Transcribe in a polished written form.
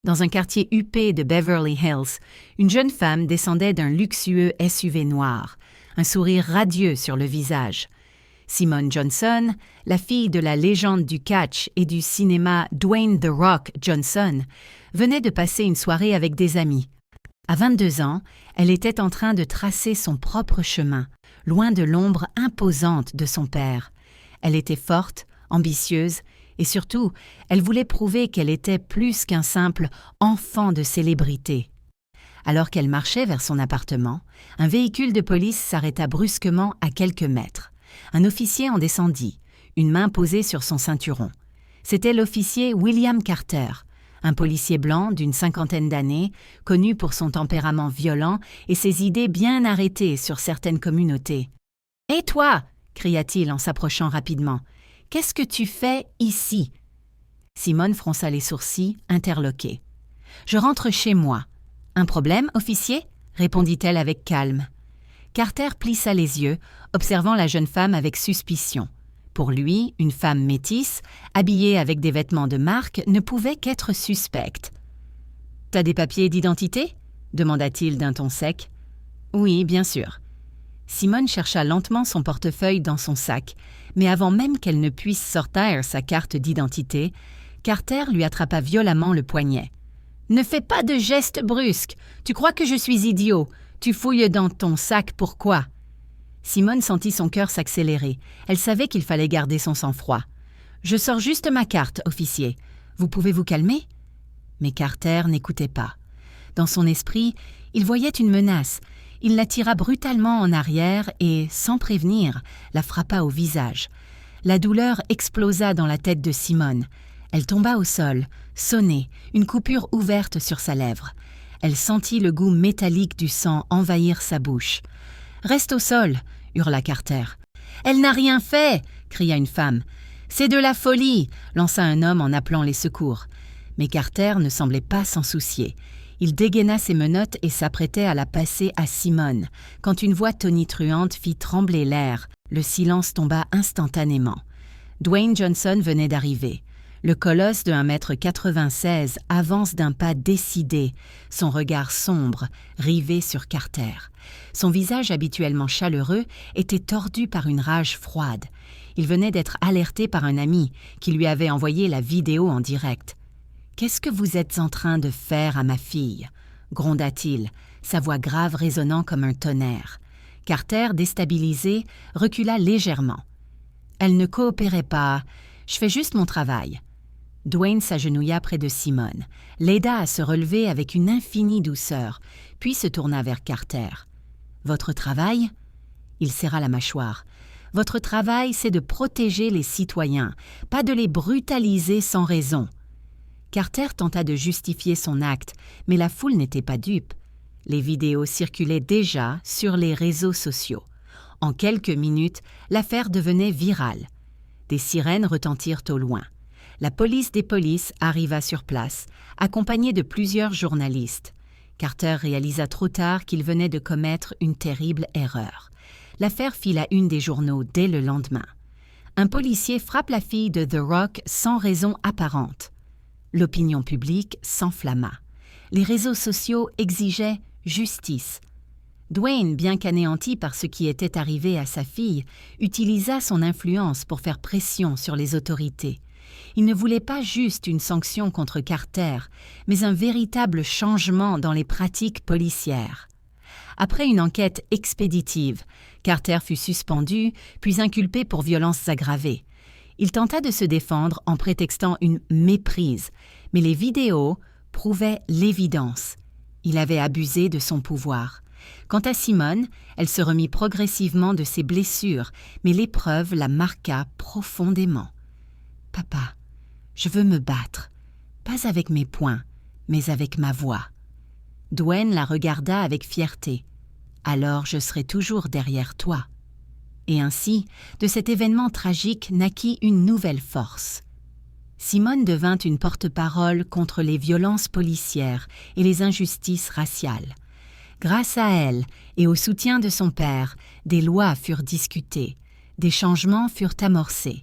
Dans un quartier huppé de Beverly Hills, une jeune femme descendait d'un luxueux SUV noir, un sourire radieux sur le visage. Simone Johnson, la fille de la légende du catch et du cinéma Dwayne The Rock Johnson, venait de passer une soirée avec des amis. À 22 ans, elle était en train de tracer son propre chemin, loin de l'ombre imposante de son père. Elle était forte, ambitieuse, et surtout, elle voulait prouver qu'elle était plus qu'un simple enfant de célébrité. Alors qu'elle marchait vers son appartement, un véhicule de police s'arrêta brusquement à quelques mètres. Un officier en descendit, une main posée sur son ceinturon. C'était l'officier William Carter, un policier blanc d'une 50aine d'années, connu pour son tempérament violent et ses idées bien arrêtées sur certaines communautés. « Hé toi !» cria-t-il en s'approchant rapidement. « Qu'est-ce que tu fais ici ?» Simone fronça les sourcils, interloquée. « Je rentre chez moi. »« Un problème, officier ?» répondit-elle avec calme. Carter plissa les yeux, observant la jeune femme avec suspicion. Pour lui, une femme métisse, habillée avec des vêtements de marque, ne pouvait qu'être suspecte. « T'as des papiers d'identité ?» demanda-t-il d'un ton sec. « Oui, bien sûr. » Simone chercha lentement son portefeuille dans son sac, mais avant même qu'elle ne puisse sortir sa carte d'identité, Carter lui attrapa violemment le poignet. « Ne fais pas de gestes brusques. Tu crois que je suis idiot. Tu fouilles dans ton sac, pourquoi ?» Simone sentit son cœur s'accélérer. Elle savait qu'il fallait garder son sang-froid. « Je sors juste ma carte, officier. Vous pouvez vous calmer ?» Mais Carter n'écoutait pas. Dans son esprit, il voyait une menace. Il la tira brutalement en arrière et, sans prévenir, la frappa au visage. La douleur explosa dans la tête de Simone. Elle tomba au sol, sonnée, une coupure ouverte sur sa lèvre. Elle sentit le goût métallique du sang envahir sa bouche. « Reste au sol !» hurla Carter. « Elle n'a rien fait !» cria une femme. « C'est de la folie !» lança un homme en appelant les secours. Mais Carter ne semblait pas s'en soucier. Il dégaina ses menottes et s'apprêtait à la passer à Simone, quand une voix tonitruante fit trembler l'air. Le silence tomba instantanément. Dwayne Johnson venait d'arriver. Le colosse de 1,96 m avance d'un pas décidé, son regard sombre, rivé sur Carter. Son visage habituellement chaleureux était tordu par une rage froide. Il venait d'être alerté par un ami qui lui avait envoyé la vidéo en direct. « Qu'est-ce que vous êtes en train de faire à ma fille ?» gronda-t-il, sa voix grave résonnant comme un tonnerre. Carter, déstabilisé, recula légèrement. « Elle ne coopérait pas. Je fais juste mon travail. » Dwayne s'agenouilla près de Simone, l'aida à se relever avec une infinie douceur, puis se tourna vers Carter. « Votre travail ?» Il serra la mâchoire. « Votre travail, c'est de protéger les citoyens, pas de les brutaliser sans raison. » Carter tenta de justifier son acte, mais la foule n'était pas dupe. Les vidéos circulaient déjà sur les réseaux sociaux. En quelques minutes, l'affaire devenait virale. Des sirènes retentirent au loin. La police des polices arriva sur place, accompagnée de plusieurs journalistes. Carter réalisa trop tard qu'il venait de commettre une terrible erreur. L'affaire fit la une des journaux dès le lendemain. Un policier frappe la fille de The Rock sans raison apparente. L'opinion publique s'enflamma. Les réseaux sociaux exigeaient justice. Dwayne, bien qu'anéanti par ce qui était arrivé à sa fille, utilisa son influence pour faire pression sur les autorités. Il ne voulait pas juste une sanction contre Carter, mais un véritable changement dans les pratiques policières. Après une enquête expéditive, Carter fut suspendu, puis inculpé pour violences aggravées. Il tenta de se défendre en prétextant une méprise, mais les vidéos prouvaient l'évidence. Il avait abusé de son pouvoir. Quant à Simone, elle se remit progressivement de ses blessures, mais l'épreuve la marqua profondément. « Papa, je veux me battre, pas avec mes poings, mais avec ma voix. » Dwayne la regarda avec fierté. « Alors je serai toujours derrière toi. » Et ainsi, de cet événement tragique naquit une nouvelle force. Simone devint une porte-parole contre les violences policières et les injustices raciales. Grâce à elle et au soutien de son père, des lois furent discutées, des changements furent amorcés.